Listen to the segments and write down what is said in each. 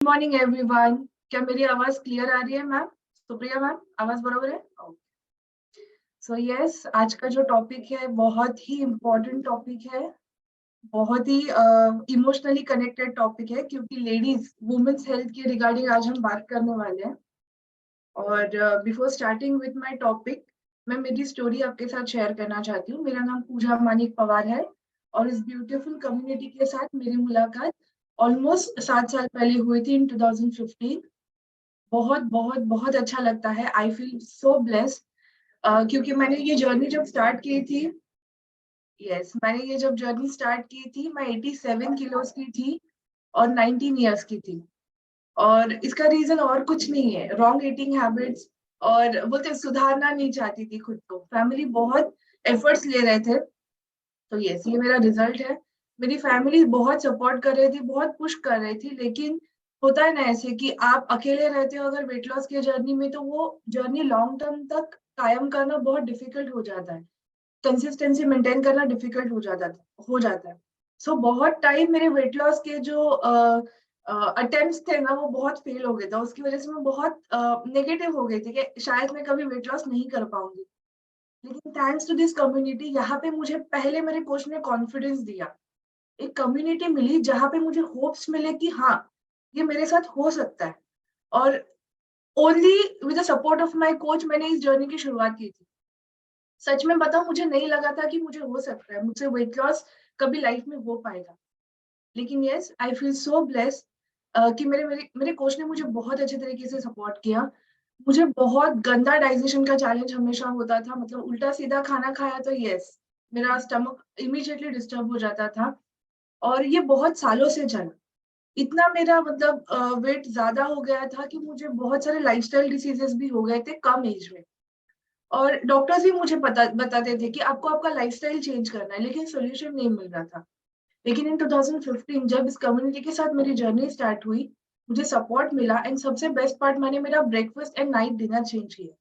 Morning everyone. क्या मेरी आवाज क्लियर आ रही है मैम? सुप्रिया मैम, आवाज बरोबर है? सो यस, आज का जो टॉपिक है बहुत ही इम्पोर्टेंट टॉपिक है। बहुत ही इमोशनली कनेक्टेड टॉपिक है क्योंकि लेडीज वुमेन्स हेल्थ के रिगार्डिंग आज हम बात करने वाले हैं। और before starting with my topic, मैं मेरी स्टोरी आपके साथ शेयर करना चाहती हूँ। मेरा नाम पूजा मानिक पवार है और इस ब्यूटीफुल कम्युनिटी के साथ मेरी मुलाकात ऑलमोस्ट 7 साल पहले हुई थी इन 2015। बहुत बहुत बहुत अच्छा लगता है। आई फील सो ब्लेस्ड क्योंकि मैंने ये जर्नी जब स्टार्ट की थी, मैंने ये जब जर्नी स्टार्ट की थी मैं 87 किलोस की थी और 19 इयर्स की थी। और इसका रीजन और कुछ नहीं है, रॉन्ग ईटिंग हैबिट्स। और बोलते सुधारना नहीं चाहती थी खुद को, फैमिली बहुत एफर्ट्स ले रहे थे। तो यस, ये मेरा रिजल्ट है। मेरी फैमिली बहुत सपोर्ट कर रही थी, बहुत पुश कर रही थी, लेकिन होता है ना ऐसे कि आप अकेले रहते हो अगर वेट लॉस की जर्नी में, तो वो जर्नी लॉन्ग टर्म तक कायम करना बहुत डिफिकल्ट हो जाता है। कंसिस्टेंसी मेंटेन करना डिफिकल्ट हो जाता है। सो बहुत टाइम मेरे वेट लॉस के जो अटेम्प्ट्स थे ना, वो बहुत फेल हो गए थे। उसकी वजह से मैं बहुत नेगेटिव हो गई थी कि शायद मैं कभी वेट लॉस नहीं कर पाऊंगी। लेकिन थैंक्स टू दिस कम्युनिटी, यहाँ पे मुझे पहले मेरे कोच ने कॉन्फिडेंस दिया। एक कम्युनिटी मिली जहाँ पे मुझे होप्स मिले कि हाँ, ये मेरे साथ हो सकता है। और only with the support of my coach मैंने इस जर्नी की शुरुआत की थी। सच में बताऊं, मुझे नहीं लगा था कि मुझे हो सकता है, मुझसे वेट लॉस कभी लाइफ में हो पाएगा। लेकिन yes, I feel so blessed कि मेरे मेरे मेरे कोच ने मुझे बहुत अच्छे तरीके से सपोर्ट किया। मुझे बहुत गंदा डाइजेशन का चैलेंज हमेशा होता था, मतलब उल्टा सीधा खाना खाया तो यस, मेरा स्टमक इमीडिएटली डिस्टर्ब हो जाता था। और ये बहुत सालों से चला। इतना मेरा मतलब वेट ज्यादा हो गया था कि मुझे बहुत सारे लाइफस्टाइल डिसीजेस भी हो गए थे कम एज में। और डॉक्टर्स भी मुझे बताते थे कि आपको आपका लाइफस्टाइल चेंज करना है, लेकिन सोल्यूशन नहीं मिल रहा था। लेकिन इन 2015 जब इस कम्युनिटी के साथ मेरी जर्नी स्टार्ट हुई, मुझे सपोर्ट मिला एंड सबसे बेस्ट पार्ट, मैंने मेरा breakfast and night dinner change किया,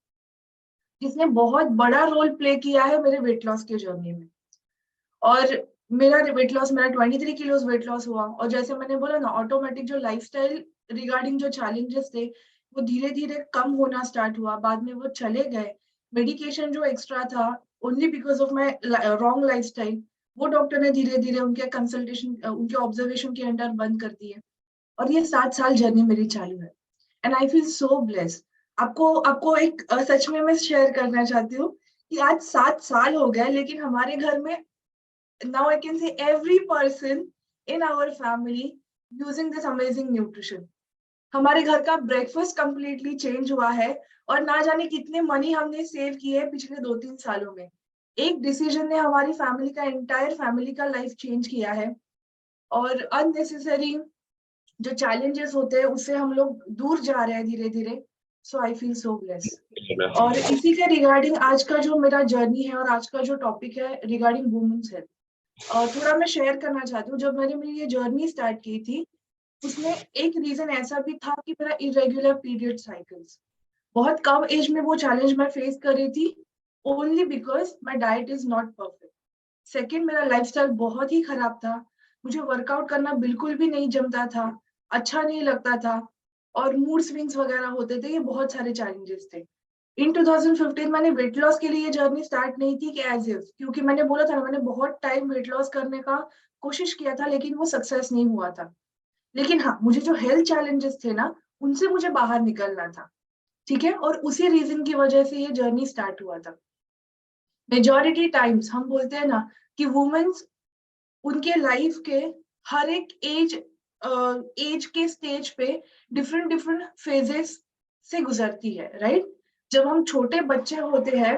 जिसने बहुत बड़ा रोल प्ले किया है मेरे वेट लॉस के जर्नी में। और मेरा 23 किलोस वेट लॉस हुआ। और जैसे मैंने बोला ना, ऑटोमेटिक जो लाइफस्टाइल रिगार्डिंग जो चैलेंजेस थे, वो धीरे धीरे कम होना स्टार्ट हुआ, बाद में वो चले गए। मेडिकेशन जो एक्स्ट्रा था, only because of my wrong lifestyle, वो डॉक्टर ने धीरे धीरे उनके कंसल्टेशन उनके ऑब्जर्वेशन के अंडर बंद कर दिए। और ये 7 साल जर्नी मेरी चालू है and I feel so blessed. आपको आपको एक सच में मैं शेयर करना चाहती हूँ कि आज 7 साल हो गए, लेकिन हमारे घर में now I can say every person in our family using this amazing nutrition. हमारे घर का ब्रेकफास्ट कंप्लीटली चेंज हुआ है। और ना जाने कितने मनी हमने सेव किए हैं पिछले 2-3 सालों में। एक डिसीजन ने हमारी फैमिली का एंटायर फैमिली का लाइफ चेंज किया है। और अननेसेसरी जो चैलेंजेस होते हैं उससे हम लोग दूर जा रहे हैं धीरे धीरे। सो आई फील सो ब्लेस। और इसी के रिगार्डिंग आज का जो मेरा जर्नी है और आज का जो टॉपिक है रिगार्डिंग वुमेन्स हेल्थ, और थोड़ा मैं शेयर करना चाहती हूँ। जब मैंने मेरी ये जर्नी स्टार्ट की थी, उसमें एक रीजन ऐसा भी था कि मेरा इरेगुलर पीरियड साइकिल्स, बहुत कम एज में वो चैलेंज मैं फेस कर रही थी, only because my diet is not perfect. Second, मेरा लाइफस्टाइल बहुत ही खराब था। मुझे वर्कआउट करना बिल्कुल भी नहीं जमता था, अच्छा नहीं लगता था, और मूड स्विंग्स वगैरह होते थे। ये बहुत सारे चैलेंजेस थे। इन 2015 मैंने वेट लॉस के लिए जर्नी स्टार्ट नहीं की कि एज इफ, क्योंकि मैंने बोला था ना, मैंने बहुत टाइम वेट लॉस करने का कोशिश किया था, लेकिन वो सक्सेस नहीं हुआ था। लेकिन हाँ, मुझे जो हेल्थ चैलेंजेस थे ना, उनसे मुझे बाहर निकलना था। ठीक है, और उसी रीजन की वजह से ये जर्नी स्टार्ट हुआ था। मेजोरिटी टाइम्स हम बोलते हैं ना कि वुमेन्स उनके लाइफ के हर एक एज के स्टेज पे डिफरेंट डिफरेंट फेजेस से गुजरती है, राइट? जब हम छोटे बच्चे होते हैं,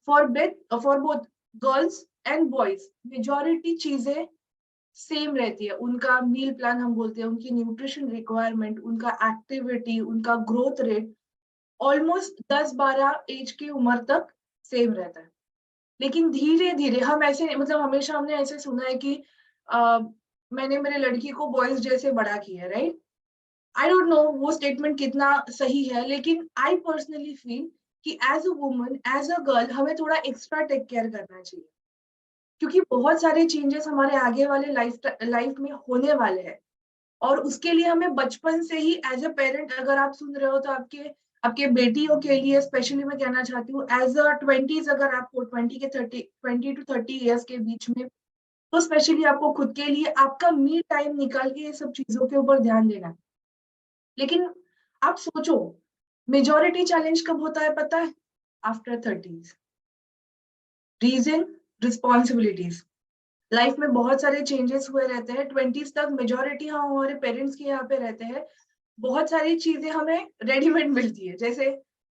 for both girls and boys, majority चीजें सेम रहती है। उनका मील प्लान हम बोलते हैं, उनकी न्यूट्रिशन रिक्वायरमेंट, उनका एक्टिविटी, उनका ग्रोथ रेट ऑलमोस्ट 10-12 एज की उम्र तक सेम रहता है। लेकिन धीरे धीरे हम ऐसे, मतलब हमेशा हमने ऐसे सुना है कि अ, मैंने मेरे लड़की को बॉयज जैसे बड़ा किया, राइट? आई डोंट नो वो स्टेटमेंट कितना सही है, लेकिन आई पर्सनली फील कि as a woman, as a girl, हमें थोड़ा एक्स्ट्रा टेक केयर करना चाहिए, क्योंकि बहुत सारे चेंजेस हमारे आगे वाले लाइफ लाइफ में होने वाले हैं। और उसके लिए हमें बचपन से ही एज अ पेरेंट, अगर आप सुन रहे हो तो आपके बेटियों के लिए स्पेशली मैं कहना चाहती हूँ, एज अ 20s, अगर आपको 20 to 30 ईयर्स के बीच में, तो स्पेशली आपको खुद के लिए आपका मी टाइम निकाल के ये सब चीजों के ऊपर ध्यान देना है। लेकिन आप सोचो, मेजोरिटी चैलेंज कब होता है पता है? After 30s। Reason, responsibilities. Life में बहुत सारे चेंजेस हुए रहते हैं। 20s तक मेजोरिटी हम हमारे पेरेंट्स के यहाँ पे रहते हैं, बहुत सारी चीजें हमें रेडीमेड मिलती है। जैसे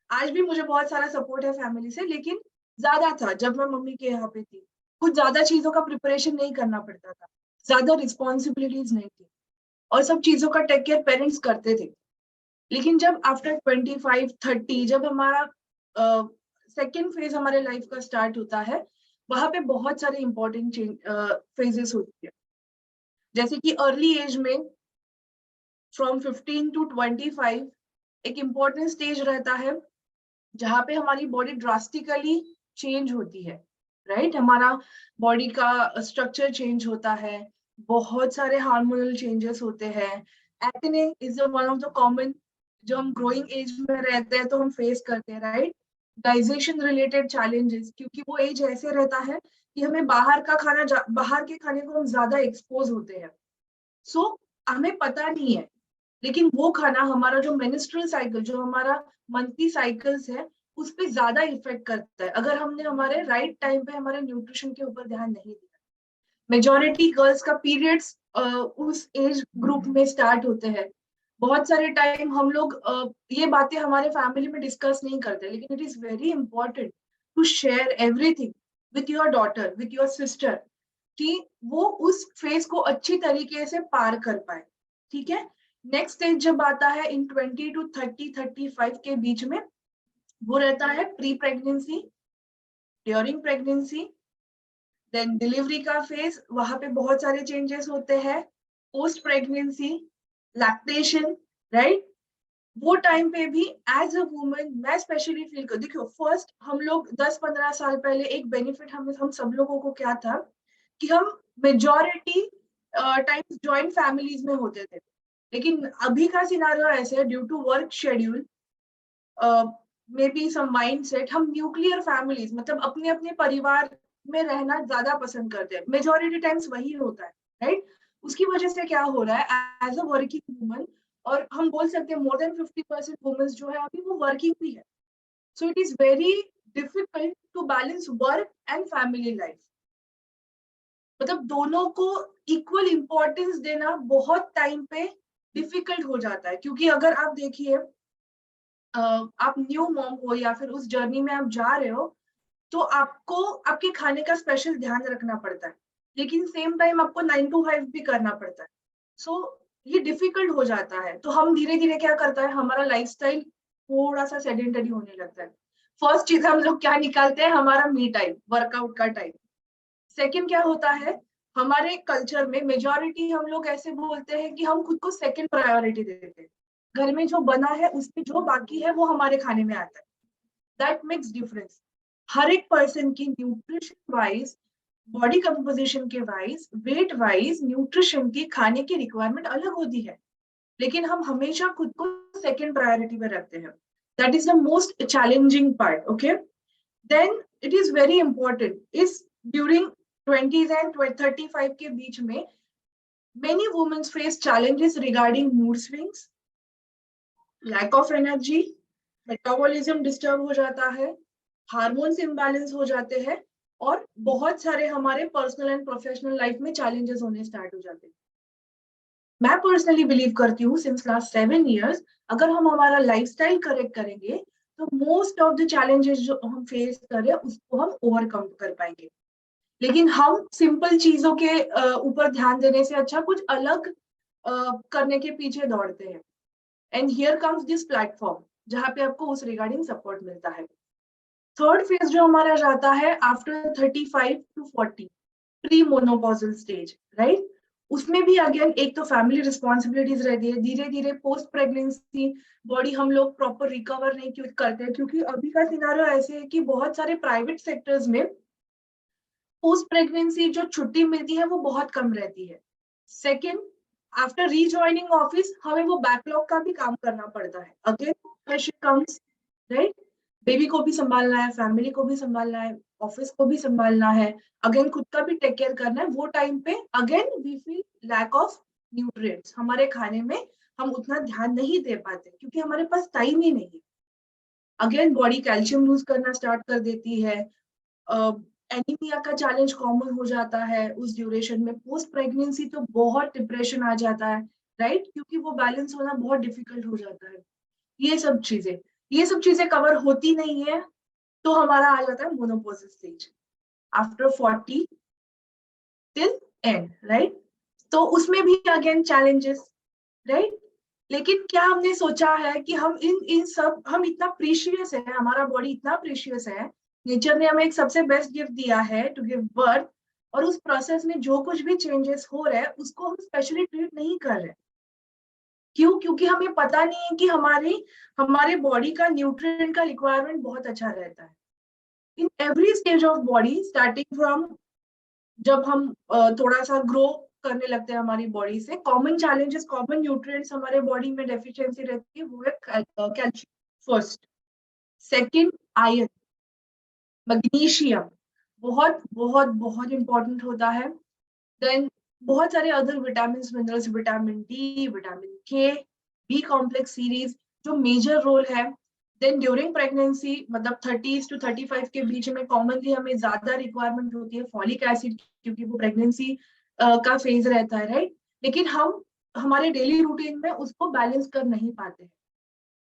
आज भी मुझे बहुत सारा सपोर्ट है फैमिली से, लेकिन ज्यादा था जब मैं मम्मी के यहाँ पे थी। कुछ ज्यादा चीजों का प्रिपरेशन नहीं करना पड़ता था, ज्यादा रिस्पॉन्सिबिलिटीज नहीं थी, और सब चीजों का टेक केयर पेरेंट्स करते थे। लेकिन जब आफ्टर 25-30, जब हमारा सेकेंड फेज हमारे लाइफ का स्टार्ट होता है, वहां पे बहुत सारे इंपॉर्टेंट फेजेस होती है। जैसे कि अर्ली एज में फ्रॉम 15 to 25 एक इम्पोर्टेंट स्टेज रहता है जहाँ पे हमारी बॉडी ड्रास्टिकली चेंज होती है, राइट? हमारा बॉडी का स्ट्रक्चर चेंज होता है, बहुत सारे हार्मोनल चेंजेस होते हैं। Acne is one of the common, जो हम ग्रोइंग एज में रहते हैं तो हम फेस करते हैं, राइट? डाइजेशन रिलेटेड चैलेंजेस, क्योंकि वो एज ऐसे रहता है कि हमें बाहर के खाने को हम ज्यादा एक्सपोज होते हैं। सो हमें पता नहीं है, लेकिन वो खाना हमारा जो मेंस्ट्रुअल साइकिल, जो हमारा मंथली साइकिल्स है, उस पे ज्यादा इफेक्ट करता है अगर हमने हमारे राइट टाइम पे हमारे न्यूट्रिशन के ऊपर ध्यान नहीं दिया। मेजॉरिटी गर्ल्स का पीरियड्स उस एज ग्रुप में स्टार्ट होते हैं। बहुत सारे टाइम हम लोग ये बातें हमारे फैमिली में डिस्कस नहीं करते, लेकिन it is very important to share everything with your daughter, with your sister, कि वो उस फेज को अच्छी तरीके से पार कर पाए। ठीक है? नेक्स्ट स्टेज जब आता है इन 20 to 30-35 के बीच में, वो रहता है pre pregnancy, during pregnancy, then delivery का फेज, वहां पे बहुत सारे चेंजेस होते हैं। Post pregnancy, lactation, right? वो टाइम पे भी एज अ वुमन मैं स्पेशली फील कर, देखो फर्स्ट हम लोग 10-15 साल पहले एक बेनिफिट हम सब लोगों को क्या था कि हम मेजॉरिटी टाइम्स जॉइंट फैमिलीज में होते थे। लेकिन अभी का सिनारियो ऐसे है, due to work schedule, may be some mindset, हम न्यूक्लियर फैमिलीज, मतलब अपने अपने परिवार में रहना ज्यादा पसंद करते हैं। मेजॉरिटी टाइम्स वही होता है, राइट? उसकी वजह से क्या हो रहा है, एज अ वर्किंग वुमन, और हम बोल सकते हैं मोर देन 50% वुमेन्स जो है अभी वो वर्किंग भी है। So it is very difficult to balance work and family life. मतलब दोनों को इक्वल इंपॉर्टेंस देना बहुत टाइम पे डिफिकल्ट हो जाता है, क्योंकि अगर आप देखिए, आप न्यू मॉम हो या फिर उस जर्नी में आप जा रहे हो, तो आपको आपके खाने का स्पेशल ध्यान रखना पड़ता है, लेकिन सेम टाइम आपको 9 to 5 भी करना पड़ता है। सो ये डिफिकल्ट हो जाता है। तो हम धीरे धीरे क्या करता है, हमारा लाइफस्टाइल थोड़ा सा सेडेंटरी होने लगता है। फर्स्ट चीज हम लोग क्या निकालते हैं, हमारा मी टाइम, वर्कआउट का टाइम। सेकंड क्या होता है, हमारे कल्चर में मेजॉरिटी हम लोग ऐसे बोलते हैं कि हम खुद को सेकंड प्रायोरिटी देते हैं। घर में जो बना है उसमें जो बाकी है वो हमारे खाने में आता है। That makes difference. हर एक पर्सन की न्यूट्रिशन वाइज, बॉडी कंपोजिशन के वाइज, वेट वाइज, न्यूट्रिशन की, खाने की रिक्वायरमेंट अलग होती है, लेकिन हम हमेशा खुद को सेकंड प्रायोरिटी में रखते हैं। That is the most challenging part. Okay, then it is very important is during 20s and 35 के बीच में many women face challenges regarding mood swings, lack of energy, metabolism disturb हो जाता है, हार्मोन्स इम्बैलेंस हो जाते हैं, और बहुत सारे हमारे पर्सनल एंड प्रोफेशनल लाइफ में चैलेंजेस होने स्टार्ट हो जाते हैं। मैं पर्सनली बिलीव करती हूँ सिंस लास्ट 7 years, अगर हम हमारा लाइफस्टाइल करेक्ट करेंगे तो मोस्ट ऑफ द चैलेंजेस जो हम फेस कर रहे हैं उसको हम ओवरकम कर पाएंगे। लेकिन हम सिंपल चीजों के ऊपर ध्यान देने से अच्छा कुछ अलग करने के पीछे दौड़ते हैं। And here comes this platform जहाँ पे आपको उस रिगार्डिंग सपोर्ट मिलता है। थर्ड फेज जो हमारा जाता है after 35 to 40, pre menopausal stage, right? उसमें भी अगेन एक तो फैमिली रिस्पॉन्सिबिलिटीज रहती है। धीरे धीरे पोस्ट प्रेगनेंसी बॉडी हम लोग प्रॉपर रिकवर नहीं करते हैं, क्योंकि अभी का सिनारियो ऐसे है कि बहुत सारे प्राइवेट सेक्टर्स में पोस्ट प्रेगनेंसी जो छुट्टी मिलती है वो बहुत कम रहती है। सेकेंड, आफ्टर रीजॉइनिंग ऑफिस हमें वो बैकलॉग का भी काम करना पड़ता है. Again pressure comes, right? Baby को भी संभालना है, फैमिली को भी संभालना है, ऑफिस को भी संभालना है, अगेन खुद का भी टेक केयर करना है. वो टाइम पे again we feel lack of nutrients. हमारे खाने में हम उतना ध्यान नहीं दे पाते क्योंकि हमारे पास टाइम ही नहीं है. अगेन बॉडी कैल्शियम लूज करना स्टार्ट कर देती है. एनीमिया का चैलेंज कॉमन हो जाता है उस ड्यूरेशन में. पोस्ट प्रेगनेंसी तो बहुत डिप्रेशन आ जाता है, राइट? क्योंकि वो बैलेंस होना बहुत डिफिकल्ट हो जाता है. ये सब चीजें कवर होती नहीं है तो हमारा आ जाता है menopause stage after 40 till and, right? तो उसमें भी अगेन चैलेंजेस, राइट? लेकिन क्या हमने सोचा है कि हम इन सब, हम इतना प्रीशियस है, हमारा बॉडी इतना प्रीशियस है, नेचर ने हमें एक सबसे बेस्ट गिफ्ट दिया है टू गिव बर्थ, और उस प्रोसेस में जो कुछ भी चेंजेस हो रहे हैं उसको हम स्पेशली ट्रीट नहीं कर रहे. क्यों? क्योंकि हमें पता नहीं है कि हमारे बॉडी का न्यूट्रिएंट का रिक्वायरमेंट बहुत अच्छा रहता है in every stage of body, starting from जब हम थोड़ा सा ग्रो करने लगते हैं हमारी बॉडी से. कॉमन चैलेंजेस, कॉमन न्यूट्रिएंट्स हमारे बॉडी में डेफिशिएंसी रहती है, वो है calcium first, second iron, magnesium बहुत बहुत बहुत इंपॉर्टेंट होता है. देन बहुत सारे other vitamin minerals, vitamin D, vitamin के, बी कॉम्प्लेक्स सीरीज जो मेजर रोल है. देन ड्यूरिंग प्रेगनेंसी, मतलब 30 to 35 के बीच में कॉमनली हमें ज्यादा रिक्वायरमेंट होती है फॉलिक एसिड, क्योंकि वो प्रेगनेंसी का फेज रहता है, राइट? लेकिन हम हमारे डेली रूटीन में उसको बैलेंस कर नहीं पाते.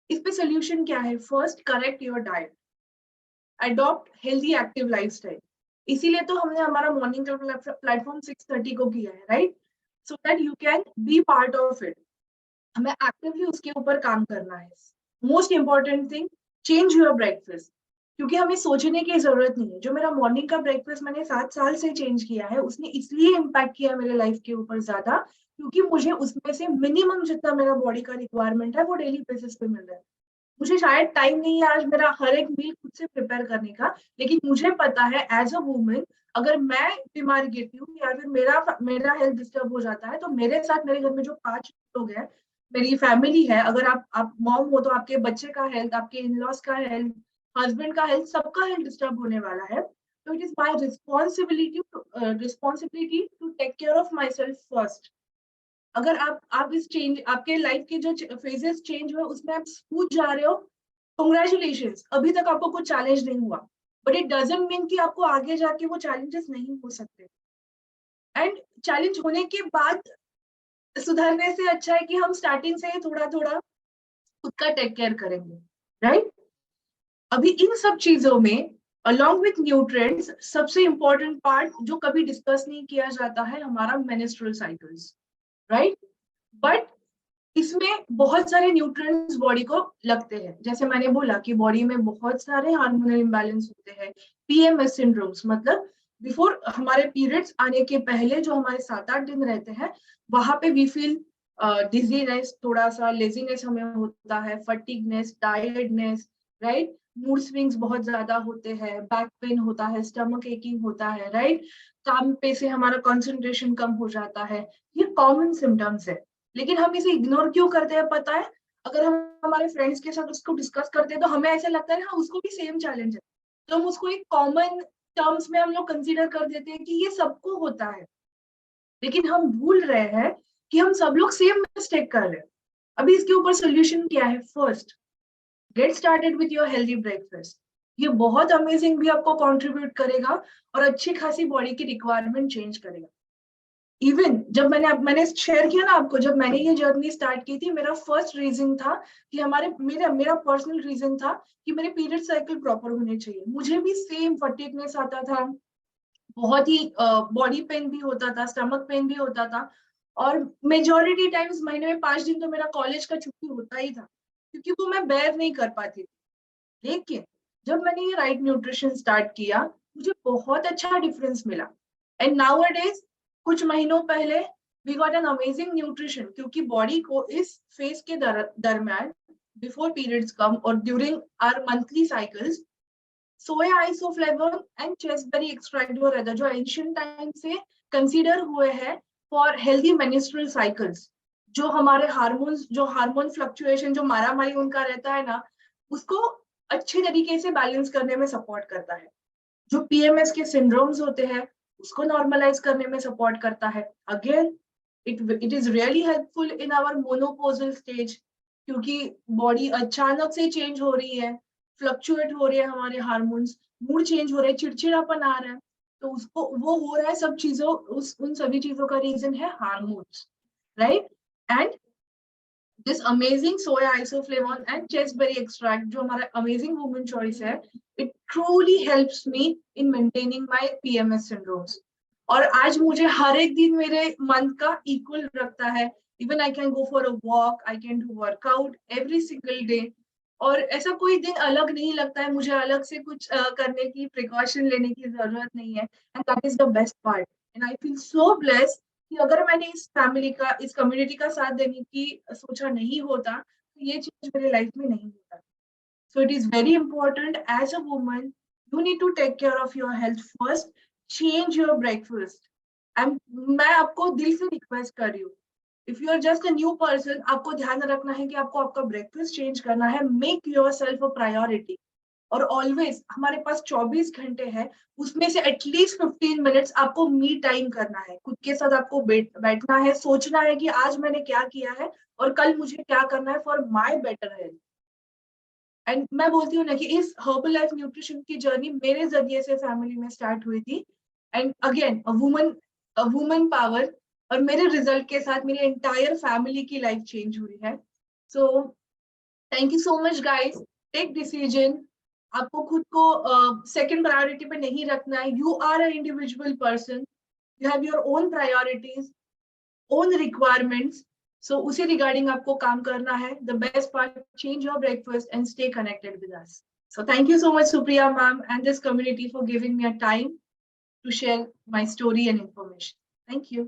इस पे सोल्यूशन क्या है? First, correct your diet, adopt healthy active lifestyle. इसीलिए तो हमने हमारा मॉर्निंग का प्लेटफॉर्म 6:30 को किया है, right? So that you can be part of it. हमें एक्टिवली उसके ऊपर काम करना है. Most important thing, change your breakfast. क्योंकि हमें सोचने की जरूरत नहीं है. जो मेरा मॉर्निंग का ब्रेकफास्ट मैंने 7 साल से चेंज किया है, उसने इसलिए इम्पैक्ट किया मेरे लाइफ के ऊपर ज्यादा, क्योंकि मुझे उसमें से मिनिमम जितना मेरा बॉडी का रिक्वायरमेंट है वो डेली बेसिस पे मिल रहा है. मुझे शायद टाइम नहीं है आज मेरा हर एक मील खुद से प्रिपेयर करने का, लेकिन मुझे पता है एज अ वुमन, अगर मैं बीमार गिरती हूँ या फिर मेरा हेल्थ डिस्टर्ब हो जाता है, तो मेरे साथ मेरे घर में जो 5 लोग हैं, मेरी फैमिली है, अगर आप मॉम हो तो आपके बच्चे का हेल्थ, आपके इन-लॉज का हेल्थ, हस्बैंड का हेल्थ, सबका हेल्थ डिस्टर्ब होने वाला है. तो it is my responsibility to take care of myself first. अगर आप इस चेंज, आपके लाइफ के जो फेजेस चेंज हुए उसमें आप स्मूथ जा रहे हो, कंग्रेचुलेशंस, अभी तक आपको कुछ चैलेंज नहीं हुआ. बट इट डजंट मीन कि आपको आगे जाके वो चैलेंजेस नहीं हो सकते. एंड चैलेंज होने के बाद सुधरने से अच्छा है कि हम स्टार्टिंग से ही थोड़ा थोड़ा खुद का टेक केयर करेंगे, राइट? अभी इन सब चीजों में अलॉन्ग विथ न्यूट्रिएंट्स सबसे इंपॉर्टेंट पार्ट जो कभी डिस्कस नहीं किया जाता है, हमारा मेंस्ट्रुअल साइकिल्स, राइट? बट इसमें बहुत सारे न्यूट्रिएंट्स बॉडी को लगते हैं. जैसे मैंने बोला कि बॉडी में बहुत सारे हार्मोनल इम्बैलेंस होते हैं. पीएमएस सिंड्रोम्स, मतलब बिफोर हमारे पीरियड्स आने के पहले जो हमारे 7-8 दिन रहते हैं, वहां पे वी फील डिजीनेस, थोड़ा सा लेजीनेस हमें होता है, fatigueness, tiredness, right? Mood swings बहुत ज्यादा होते हैं, बैक पेन होता है, स्टमक एकिंग होता है, राइट? काम पे से हमारा कंसंट्रेशन कम हो जाता है. ये कॉमन सिम्टम्स है, लेकिन हम इसे इग्नोर क्यों करते हैं पता है? अगर हम हमारे फ्रेंड्स के साथ उसको डिस्कस करते हैं तो हमें ऐसा लगता है हाँ उसको भी सेम चैलेंज है, तो हम उसको एक कॉमन टर्म्स में हम लोग कंसीडर कर देते हैं कि ये सबको होता है. लेकिन हम भूल रहे हैं कि हम सब लोग सेम मिस्टेक कर रहे हैं. अभी इसके ऊपर सोल्यूशन क्या है? First, get started with your healthy breakfast. ये बहुत अमेजिंग भी आपको कंट्रीब्यूट करेगा और अच्छी खासी बॉडी की रिक्वायरमेंट चेंज करेगा. इवन जब मैंने शेयर किया ना आपको, जब मैंने ये जर्नी स्टार्ट की थी, मेरा फर्स्ट रीजन था कि मेरा पर्सनल रीजन था कि मेरे पीरियड साइकिल प्रॉपर होने चाहिए. मुझे भी सेम फटीगनेस आता था, बहुत ही बॉडी पेन भी होता था, स्टमक पेन भी होता था, और मेजॉरिटी टाइम्स महीने में 5 दिन तो मेरा कॉलेज का छुट्टी होता ही था, क्योंकि वो मैं बेयर नहीं कर पाती थी. लेकिन जब मैंने ये राइट न्यूट्रिशन स्टार्ट किया, मुझे बहुत अच्छा डिफरेंस मिला. एंड नाउअडेज, कुछ महीनों पहले we got an amazing nutrition, क्योंकि बॉडी को इस फेज के दरम्यान, बिफोर पीरियड्स कम और during our monthly cycles, soya isoflavone and chasteberry extract वो रहता है, जो एंशिएंट टाइम से कंसीडर हुए हैं फॉर हेल्दी मेंस्ट्रुअल साइकिल्स. जो हमारे हार्मोन्स, जो हार्मोन फ्लक्चुएशन, जो मारामारी उनका रहता है ना, उसको अच्छे तरीके से बैलेंस करने में सपोर्ट करता है। जो पीएमएस के सिंड्रोम्स होते हैं उसको नॉर्मलाइज करने में सपोर्ट करता है। Again it is really helpful in our menopausal stage, क्योंकि बॉडी अचानक से चेंज हो रही है, फ्लक्चुएट हो रही है हमारे हार्मोन्स, मूड चेंज हो रहा है, चिड़चिड़ापन आ रहा है, तो उसको वो हो रहा है, सब चीजों उन सभी चीजों का रीजन है hormones, right. And this amazing soya isoflavone and chestberry extract, जो हमारा amazing woman choice है, it truly helps me in maintaining my PMS syndromes. और आज मुझे हर एक दिन मेरे मन का equal रखता है. Even I can go for a walk, I can do workout every single day. और ऐसा कोई दिन अलग नहीं लगता है, मुझे अलग से कुछ करने की, precaution लेने की जरूरत नहीं है. And that is the best part. And I feel so blessed कि अगर मैंने इस फैमिली का, इस कम्युनिटी का साथ देने की सोचा नहीं होता, तो ये चीज मेरे लाइफ में नहीं होता. So it is very important as a woman, you need to take care of your health first. Change your breakfast. मैं आपको दिल से रिक्वेस्ट कर रही हूँ, if you are just a new person, आपको ध्यान रखना है कि आपको आपका ब्रेकफास्ट चेंज करना है. Make your self a priority. और ऑलवेज हमारे पास 24 घंटे है, उसमें से एटलीस्ट 15 मिनट्स आपको मी टाइम करना है. खुद के साथ आपको बैठना है, सोचना है कि आज मैंने क्या किया है और कल मुझे क्या करना है for my better health. And मैं बोलती हूँ ना कि इस हर्बल लाइफ न्यूट्रिशन की जर्नी मेरे जरिए से फैमिली में स्टार्ट हुई थी. And again a woman power, और मेरे रिजल्ट के साथ मेरी एंटायर फैमिली की लाइफ चेंज हुई है. So thank you so much guys. Take decision. आपको खुद को सेकंड प्रायोरिटी पे नहीं रखना है. You are a individual person, you have your own priorities, own requirements. So उसी रिगार्डिंग आपको काम करना है. The best part, change your breakfast and stay connected with us. So thank you so much, Supriya ma'am, and this community for giving me a time to share my story and information. Thank you.